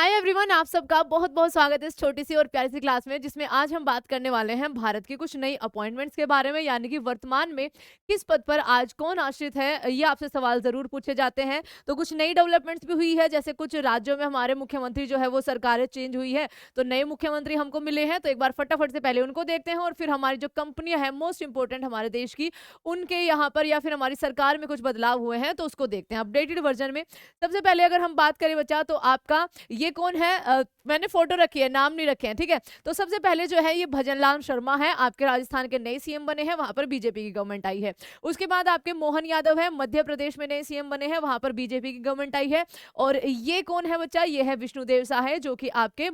Hi everyone, आप सबका बहुत बहुत स्वागत है इस छोटी सी और प्यारी सी क्लास में, जिसमें आज हम बात करने वाले हैं भारत की कुछ नई अपॉइंटमेंट्स के बारे में। यानी कि वर्तमान में किस पद पर आज कौन आश्रित है, ये आपसे सवाल जरूर पूछे जाते हैं। तो कुछ नई डेवलपमेंट्स भी हुई है, जैसे कुछ राज्यों में हमारे मुख्यमंत्री जो है वो सरकारें चेंज हुई है, तो नए मुख्यमंत्री हमको मिले हैं। तो एक बार फटाफट से पहले उनको देखते हैं और फिर हमारी जो कंपनियां हैं मोस्ट इंपॉर्टेंट हमारे देश की, उनके यहाँ पर या फिर हमारी सरकार में कुछ बदलाव हुए हैं, तो उसको देखते हैं अपडेटेड वर्जन में। सबसे पहले अगर हम बात करें बच्चा, तो आपका ये कौन है, मैंने फोटो रखी है, नाम नहीं रखे हैं, ठीक है। तो सबसे पहले जो है ये भजनलाल शर्मा है, आपके राजस्थान के नए सीएम बने हैं, वहां पर बीजेपी की गवर्नमेंट आई है। उसके बाद आपके मोहन यादव है, मध्य प्रदेश में नए सीएम बने हैं, वहां पर बीजेपी की गवर्नमेंट आई है। और ये कौन है बच्चा, ये है विष्णुदेव साय, जो कि आपके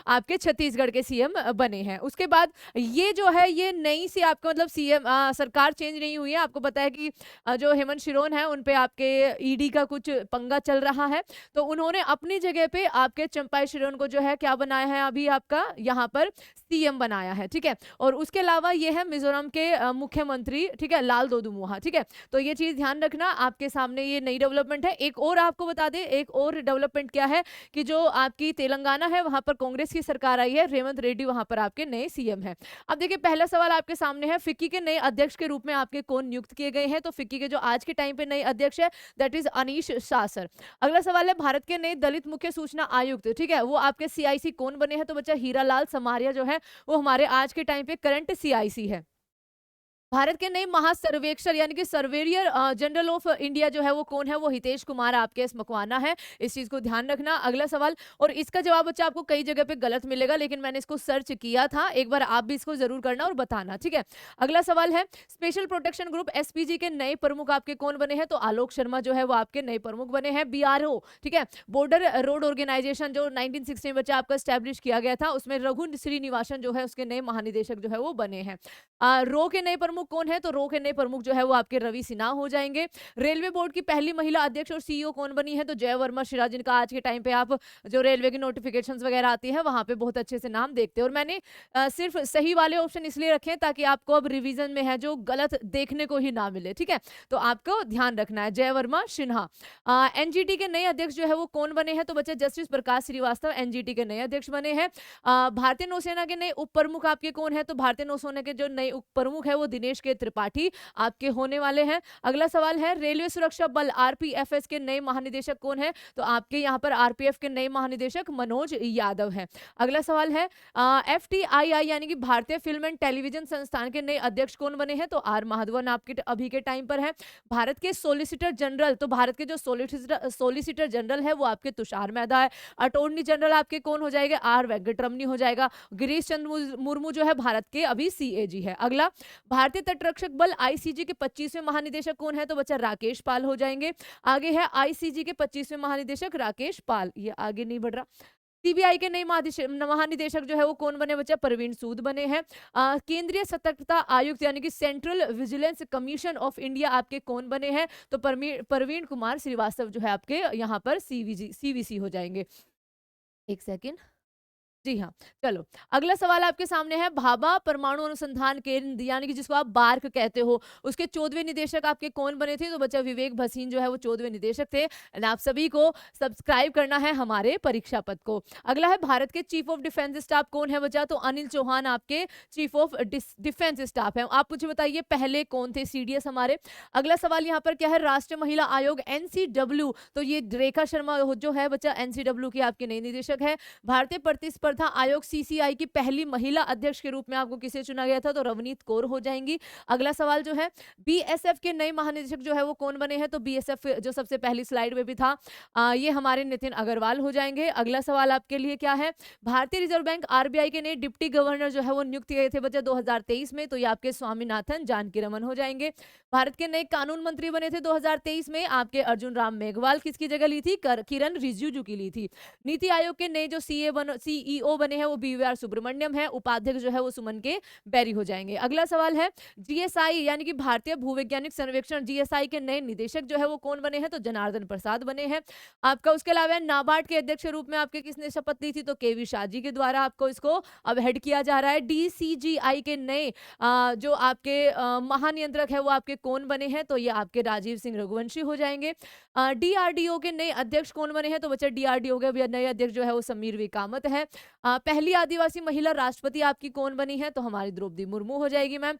आपके छत्तीसगढ़ के सीएम बने हैं। उसके बाद ये जो है ये नई सी आपका मतलब सीएम सरकार चेंज नहीं हुई है। आपको पता है कि जो हेमंत शिरोन है उन पे आपके ईडी का कुछ पंगा चल रहा है, तो उन्होंने अपनी जगह पे आपके चंपाई शिरोन को जो है क्या बनाया है, अभी आपका यहाँ पर सीएम बनाया है, ठीक है। और उसके अलावा ये है मिजोरम के मुख्यमंत्री, ठीक है, लाल दोदुमुहा, ठीक है। तो ये चीज ध्यान रखना, आपके सामने ये नई डेवलपमेंट है। एक और आपको बता दें, एक और डेवलपमेंट क्या है कि जो आपकी तेलंगाना है वहां पर कांग्रेस की सरकार आई है, रेवंत रेड्डी वहां पर आपके नए सीएम है। अब देखिए पहला सवाल आपके सामने है, फिक्की के नए अध्यक्ष के रूप में आपके कौन नियुक्त किए गए हैं। तो फिक्की के जो आज के टाइम पे नए अध्यक्ष है that is Anish Shah sir. अगला सवाल है, भारत के नए दलित मुख्य सूचना आयुक्त, ठीक है, वो आपके सीआईसी कौन बने हैं। तो बच्चा हीरालाल समारिया जो है वो हमारे आज के टाइम पे करंट सीआईसी है। भारत के नए महासर्वेक्षक यानी कि सर्वेरियर जनरल ऑफ इंडिया जो है वो कौन है, वो हितेश कुमार आपके मकवाना है। इस चीज को ध्यान रखना। अगला सवाल, और इसका जवाब बच्चा आपको कई जगह पे गलत मिलेगा, लेकिन मैंने इसको सर्च किया था, एक बार आप भी इसको जरूर करना और बताना, ठीक है। अगला सवाल है, स्पेशल प्रोटेक्शन ग्रुप एसपीजी के नए प्रमुख आपके कौन बने हैं। तो आलोक शर्मा जो है वो आपके नए प्रमुख बने हैं। बीआरओ, ठीक है, बॉर्डर रोड ऑर्गेनाइजेशन जो 1960 में बच्चा आपका स्टैब्लिश किया गया था, उसमें रघु श्रीनिवासन जो है उसके नए महानिदेशक जो है वो बने हैं। रो के नए प्रमुख कौन है। तो रो के नए प्रमुख जो है वो आपके रवि सिन्हा हो जाएंगे। रेलवे बोर्ड की पहली महिला अध्यक्ष और सीईओ कौन बनी है। तो जय वर्मा शिरा, जिनका आज के टाइम पे आप जो रेलवे की नोटिफिकेशंस वगैरह आती है वहां पे बहुत अच्छे से नाम देखते हैं। और मैंने सिर्फ सही वाले ऑप्शन इसलिए रखे हैं ताकि आपको अब रिवीजन में है जो गलत देखने को ही ना मिले, ठीक है। तो आपको ध्यान रखना है, जय वर्मा सिन्हा। एनजीटी के नए अध्यक्ष जो है वो कौन बने हैं। तो बच्चे जस्टिस प्रकाश श्रीवास्तव एनजीटी के नए अध्यक्ष बने हैं। भारतीय नौसेना के नए उप प्रमुख आपके कौन है। तो भारतीय नौसेना के जो नए उप प्रमुख है वो दिनेश के त्रिपाठी आपके होने वाले हैं। अगला सवाल है, रेलवे सुरक्षा बल आरपीएफएस के नए महानिदेशक कौन है। तो आपके यहाँ पर आरपीएफ के नए महानिदेशक मनोज यादव है। अगला सवाल है, एफटीआईआई यानी कि भारतीय फिल्म एंड टेलीविजन संस्थान के नए अध्यक्ष कौन बने हैं। तो आर माधवन आपके अभी के टाइम पर है। भारत के सोलिसिटर जनरल, तो भारत के जो सोलिसिटर जनरल है वो आपके तुषार मेहता है। अटॉर्नी जनरल आपके कौन हो जाएगा, आर वेंकटरमनी हो जाएगा। गिरीश चंद्र मुर्मू जो है भारत के अभी सीएजी है। अगला, भारतीय तटरक्षक बल आईसीजी के 25वें महानिदेशक कौन है। तो बच्चा राकेश पाल हो जाएंगे। आगे है आईसीजी के 25वें महानिदेशक राकेश पाल, ये आगे नहीं बढ़ रहा। सीबीआई के नए महानिदेशक जो है वो कौन बने बच्चा, प्रवीण सूद बने हैं। केंद्रीय सतर्कता आयुक्त यानी कि central vigilance commission of India आपके कौन बने हैं। तो प्रवीण कुमार श्रीवास्तव जो है आपके यहाँ पर सीवीसी हो जाएंगे। एक सेकेंड, जी हाँ। चलो अगला सवाल आपके सामने है, भाभा परमाणु अनुसंधान केंद्र यानी कि जिसको आप बार्क कहते हो, उसके 14वें निदेशक आपके कौन बने थे। तो बच्चा विवेक भसीन जो है वो 14वें निदेशक थे। एंड आप सभी को सब्सक्राइब करना है हमारे परीक्षा पद को। अगला है, भारत के चीफ ऑफ डिफेंस स्टाफ कौन है बच्चा। तो अनिल चौहान आपके चीफ ऑफ डिफेंस स्टाफ है। आप मुझे बताइए पहले कौन थे सीडीएस हमारे। अगला सवाल यहाँ पर क्या है, राष्ट्रीय महिला आयोग एनसीडब्ल्यू, तो ये रेखा शर्मा जो है बच्चा एनसीडब्ल्यू की आपके नई निदेशक है। भारतीय प्रतिस्पर्धा आयोग सीसीआई की पहली महिला अध्यक्ष के रूप में आपको किसे चुना गया था। तो रवनीत कौर हो जाएंगी। अगला सवाल जो है, बीएसएफ के नए महानिदेशक जो है वो कौन बने हैं। तो बीएसएफ जो सबसे पहली स्लाइड में भी था, ये हमारे नितिन अग्रवाल हो जाएंगे। अगला सवाल आपके लिए क्या है, भारतीय रिजर्व बैंक आरबीआई के नए डिप्टी गवर्नर जो है वो नियुक्त किए थे बच्चे 2023 में। तो ये आपके स्वामीनाथन जानकी रमन हो जाएंगे। भारत के नए कानून मंत्री बने थे 2023 में आपके अर्जुन राम मेघवाल, किसकी जगह ली थी, किरण रिजिजू की ली थी। नीति आयोग के नए जो सीईओ सीईओ बने हैं वो बीवीआर सुब्रमण्यम है, उपाध्यक्ष जो है वो सुमन के बेरी हो जाएंगे। अगला सवाल है जीएसआई यानी कि भारतीय भूवैज्ञानिक सर्वेक्षण जीएसआई के नए निदेशक जो है वो कौन बने हैं, तो जनार्दन प्रसाद बने हैं आपका। उसके अलावा नाबार्ड के अध्यक्ष के रूप में आपके किसने शपथ ली थी, तो केवी शाह जी के द्वारा आपको इसको अब हेड किया जा रहा है। डीसीजीआई के नए जो आपके महानियंत्रक है वो आपके कौन बने हैं, तो ये आपके राजीव सिंह रघुवंशी हो जाएंगे। डीआरडीओ के नए अध्यक्ष कौन बने हैं, तो बच्चा डीआरडीओ के नए अध्यक्ष जो है वो समीर वी कामत है। पहली आदिवासी महिला राष्ट्रपति आपकी कौन बनी है, तो हमारी द्रौपदी मुर्मू हो जाएगी मैम।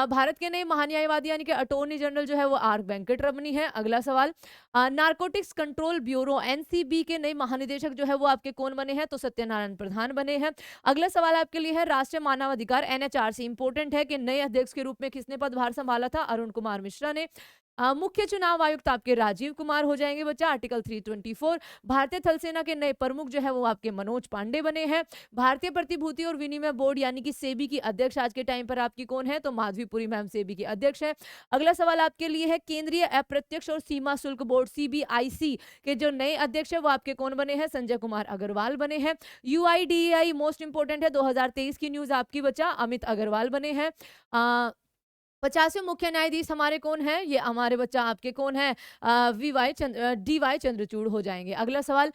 भारत के नए महान्यायवादी यानी कि अटॉर्नी जनरल जो है वो आर वेंकट रमनी है। अगला सवाल नारकोटिक्स कंट्रोल ब्यूरो एनसीबी के नए महानिदेशक जो है वो आपके कौन बने हैं, तो सत्यनारायण प्रधान बने हैं। अगला सवाल आपके लिए है राष्ट्रीय मानवाधिकार एनएचआरसी, इंपोर्टेंट है कि नए अध्यक्ष के रूप में किसने पदभार संभाला था, अरुण कुमार मिश्रा ने। मुख्य चुनाव आयुक्त आपके राजीव कुमार हो जाएंगे बच्चा। आर्टिकल 324 भारतीय थल सेना के नए प्रमुख जो है वो आपके मनोज पांडे बने हैं। भारतीय प्रतिभूति और विनिमय बोर्ड यानी कि सेबी की अध्यक्ष आज के टाइम पर आपकी कौन है, तो माधवीपुरी मैम सेबी की अध्यक्ष है। अगला सवाल आपके लिए है केंद्रीय अप्रत्यक्ष और सीमा शुल्क बोर्ड सीबीआईसी के जो नए अध्यक्ष है वो आपके कौन बने हैं, संजय कुमार अग्रवाल बने हैं। यूआईडीएआई मोस्ट इंपोर्टेंट है 2023 की न्यूज आपकी बच्चा, अमित अग्रवाल बने हैं। 50वें मुख्य न्यायाधीश हमारे कौन है, ये हमारे बच्चा आपके कौन है, डीवाई चंद्रचूड़ हो जाएंगे। अगला सवाल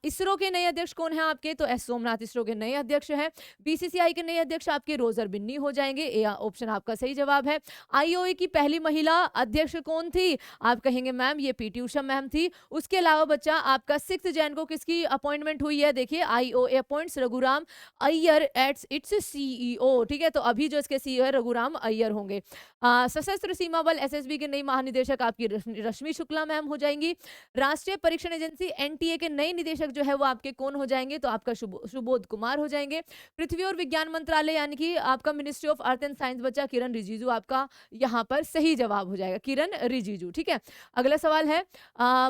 इसरो के नए अध्यक्ष कौन है आपके, तो एस सोमनाथ इसरो के नए अध्यक्ष हैं। बीसीसीआई के नए अध्यक्ष आपके रोजर बिन्नी हो जाएंगे, ए ऑप्शन आपका सही जवाब है। आईओए की पहली महिला अध्यक्ष कौन थी, आप कहेंगे मैम ये पीटी उषा मैम थी। उसके अलावा बच्चा आपका 6 जैन को किसकी अपॉइंटमेंट हुई है, देखिए IOA appoints Raghuram Iyer as its CEO, ठीक है, तो अभी जो इसके सीईओ है रघुराम अय्यर होंगे। सशस्त्र सीमा बल एसएसबी के नई महानिदेशक आपकी रश्मि शुक्ला मैम हो जाएंगी। राष्ट्रीय परीक्षण एजेंसी एनटीए के नए निदेशक जो है वो आपके कौन हो जाएंगे, तो आपका सुबोध कुमार हो जाएंगे। पृथ्वी और विज्ञान मंत्रालय यानी कि आपका ministry of earth and science बच्चा किरण रिजिजू आपका यहाँ पर सही जवाब हो जाएगा, किरण रिजिजू, ठीक है। अगला सवाल है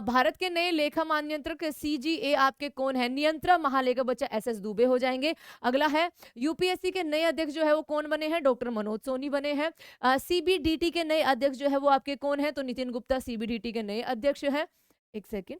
भारत के नए लेखा महानियंत्रक सीजीए आपके कौन है, नियंत्रक महालेखा बच्चा एसएस दुबे हो जाएंगे। अगला है यूपीएससी के नए अध्यक्ष जो है वो कौन बने हैं, डॉक्टर मनोज सोनी बने हैं। सीबीडीटी के नए अध्यक्ष जो है वो आपके कौन है, तो नितिन गुप्ता सीबीडीटी के नए अध्यक्ष है। एक सेकंड।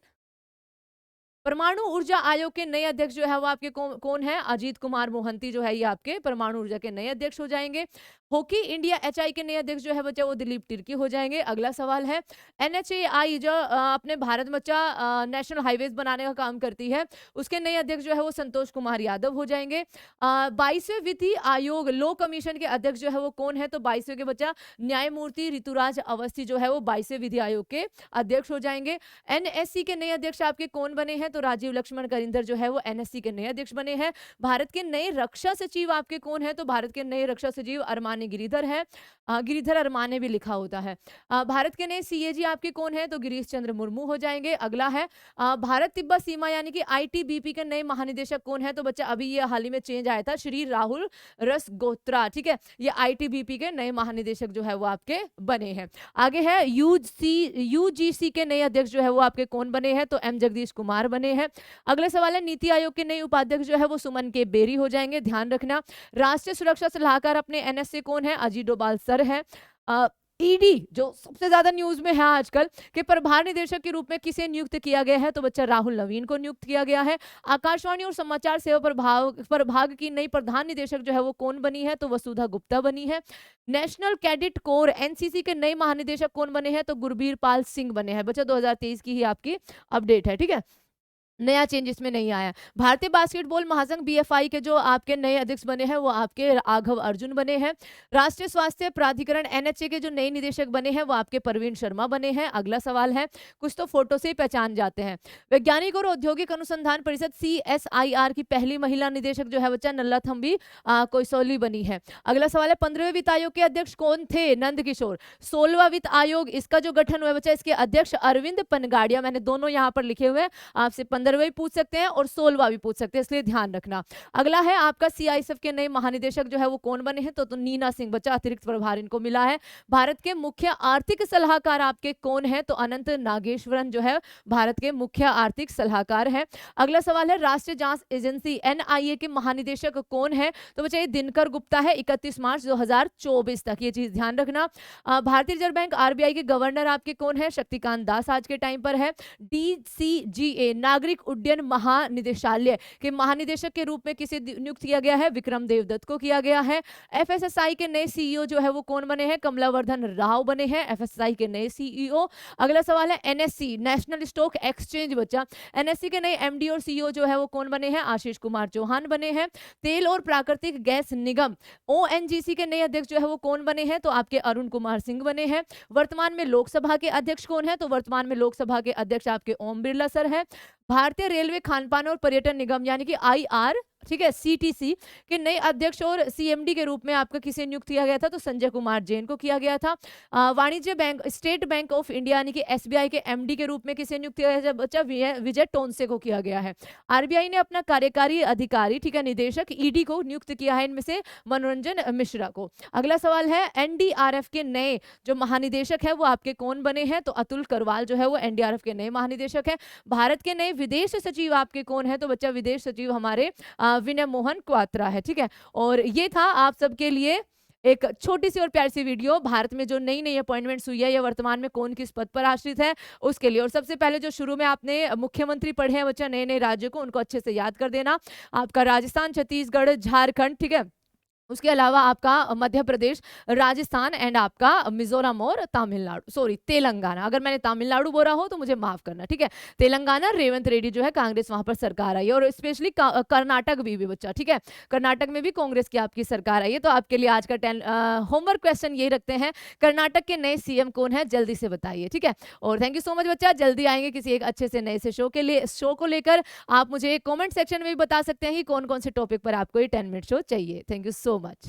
परमाणु ऊर्जा आयोग के नए अध्यक्ष जो है वो आपके कौन है, अजीत कुमार मोहंती जो है ये आपके परमाणु ऊर्जा के नए अध्यक्ष हो जाएंगे। हॉकी इंडिया एचआई के नए अध्यक्ष जो है बच्चा वो दिलीप तिर्की हो जाएंगे। अगला सवाल है एनएचएआई जो अपने भारत बच्चा नेशनल हाईवेज बनाने का काम करती है, उसके नए अध्यक्ष जो है वो संतोष कुमार यादव हो जाएंगे। 22वें विधि आयोग लो कमीशन के अध्यक्ष जो है वो कौन है, तो 22वें के बच्चा न्यायमूर्ति ऋतुराज अवस्थी जो है वो 22वें विधि आयोग के अध्यक्ष हो जाएंगे। एनएससी के नए अध्यक्ष आपके कौन बने हैं, तो राजीव लक्ष्मण करिंदर जो है वो एनएससी के नए अध्यक्ष बने हैं। भारत के नए रक्षा सचिव आपके कौन है, तो भारत के नए रक्षा सचिव अरमानी गिरिधर है, गिरिधर अरमाने भी लिखा होता है। भारत के नए सीएजी आपके कौन है, तो गिरीश चंद्र मुर्मू हो जाएंगे। अगला है भारत तिब्बत सीमा यानी कि आईटीबीपी के नए महानिदेशक कौन है, तो बच्चा अभी ये हाल ही में चेंज आया था, श्री राहुल रसगोत्रा, ठीक है, ये आईटीबीपी के नए महानिदेशक जो है वो आपके बने हैं। आगे है यूजीसी के नए अध्यक्ष जो है वो आपके कौन बने हैं, तो एम जगदीश कुमार बने हैं। अगला सवाल है नीति आयोग के नए उपाध्यक्ष जो है वो सुमन के बेरी हो जाएंगे, ध्यान रखना। राष्ट्रीय सुरक्षा सलाहकार अपने एनएस से कौन है, अजीत डोभाल सर है। ईडी जो सबसे ज्यादा न्यूज में है आजकल के प्रभार निदेशक के रूप में किसे नियुक्त किया गया है, तो बच्चा राहुल नवीन को नियुक्त किया गया है। आकाशवाणी और समाचार सेवा प्रभाग की नई प्रधान निदेशक जो है वो कौन बनी है, तो वसुधा गुप्ता बनी है। नेशनल कैडेट कोर एनसीसी के नए महानिदेशक कौन बने हैं, तो गुरबीर पाल सिंह बने हैं। बच्चा 2023 की ही आपकी अपडेट है, ठीक है, नया चेंज इसमें नहीं आया। भारतीय बास्केटबॉल महासंघ बीएफआई के जो आपके नए अध्यक्ष बने हैं वो आपके राघव अर्जुन बने हैं। राष्ट्रीय स्वास्थ्य प्राधिकरण एनएचए के जो नए निदेशक बने हैं वो आपके परवीन शर्मा बने हैं। अगला सवाल है, कुछ तो फोटो से ही पहचान जाते हैं। वैज्ञानिक और औद्योगिक अनुसंधान परिषद सीएसआईआर की पहली महिला निदेशक जो है बच्चा नल्ला थम्बी कोइसोली बनी है। अगला सवाल है 15वें वित्त आयोग के अध्यक्ष कौन थे, नंद किशोर। 16वां वित्त आयोग इसका जो गठन हुआ बच्चा, इसके अध्यक्ष अरविंद पनगाड़िया, मैंने दोनों यहाँ पर लिखे हुए हैं, आपसे 15वां भी पूछ सकते हैं और 16वां भी पूछ सकते हैं, इसलिए ध्यान रखना। अगला है आपका सीआईएसएफ के नए महानिदेशक जो है वो कौन बने हैं, तो नीना सिंह बच्चा अतिरिक्त प्रभार इनको मिला है। भारत के मुख्य आर्थिक सलाहकार आपके कौन है, तो अनंत नागेश्वरन जो है भारत के मुख्य आर्थिक सलाहकार है। अगला सवाल है राष्ट्रीय जांच एजेंसी एनआईए के महानिदेशक कौन है, तो बच्चा ये दिनकर गुप्ता है, 31 मार्च 2024 तक, ये चीज ध्यान रखना। भारतीय रिजर्व बैंक आरबीआई के गवर्नर आपके कौन है, शक्तिकांत दास आज के टाइम पर है। डीसीजीए नागरिक नागरिक उड्डयन महानिदेशालय के महानिदेशक के रूप में किसे नियुक्त किया गया है? विक्रम देवदत्त को किया गया है। एफएसएसआई के नए सीईओ जो है वो कौन बने हैं? कमलावर्धन राव बने हैं एफएसएसआई के नए सीईओ। अगला सवाल है एनएससी नेशनल स्टॉक एक्सचेंज बच्चा, एनएससी के नए एमडी और सीईओ जो है वो कौन बने हैं? आशीष कुमार चौहान बने हैं। तेल और प्राकृतिक गैस निगम ओएनजीसी के नए अध्यक्ष जो है वो कौन बने हैं? तो आपके अरुण कुमार सिंह बने हैं। वर्तमान में लोकसभा के अध्यक्ष कौन है? तो वर्तमान में लोकसभा के अध्यक्ष आपके ओम बिरला सर हैं। भारतीय रेलवे खानपान और पर्यटन निगम यानी कि आईआर, ठीक है, सीटीसी के नए अध्यक्ष और सीएमडी के रूप में आपका किसे नियुक्त किया गया था? तो संजय कुमार जैन को किया गया था। वाणिज्य bank state bank of India यानी कि एसबीआई के एमडी के रूप में किसे नियुक्त किया गया? बच्चा विजय टोनसे को किया गया है। आरबीआई ने अपना कार्यकारी अधिकारी, ठीक है, निदेशक ईडी को नियुक्त किया है, इनमें से मनोरंजन मिश्रा को। अगला सवाल है एनडीआरएफ के नए जो महानिदेशक है वो आपके कौन बने हैं? तो अतुल करवाल जो है वो एनडीआरएफ के नए महानिदेशक है। भारत के नए विदेश सचिव आपके कौन है? तो बच्चा विदेश सचिव हमारे विनय मोहन क्वात्रा है, ठीक है। और ये था आप सबके लिए एक छोटी सी और प्यारी सी वीडियो, भारत में जो नई नई अपॉइंटमेंट्स हुई है या वर्तमान में कौन किस पद पर आश्रित है उसके लिए। और सबसे पहले जो शुरू में आपने मुख्यमंत्री पढ़े हैं बच्चा नए नए राज्यों को, उनको अच्छे से याद कर देना। आपका राजस्थान, छत्तीसगढ़, झारखंड, ठीक है, उसके अलावा आपका मध्य प्रदेश, राजस्थान एंड आपका मिजोरम और तमिलनाडु, सॉरी तेलंगाना, अगर मैंने तमिलनाडु बोला हो तो मुझे माफ करना, ठीक है। तेलंगाना रेवंत रेड्डी जो है कांग्रेस वहां पर सरकार आई है। और स्पेशली कर्नाटक भी बच्चा, ठीक है, कर्नाटक में भी कांग्रेस की आपकी सरकार आई है। तो आपके लिए आज का होमवर्क क्वेश्चन ये रखते हैं, कर्नाटक के नए सीएम कौन है? जल्दी से बताइए, ठीक है। और थैंक यू सो मच बच्चा, जल्दी आएंगे किसी एक अच्छे से नए से शो को लेकर। आप मुझे कॉमेंट सेक्शन में भी बता सकते हैं कि कौन कौन से टॉपिक पर आपको ये 10 मिनट शो चाहिए। Thank you so much.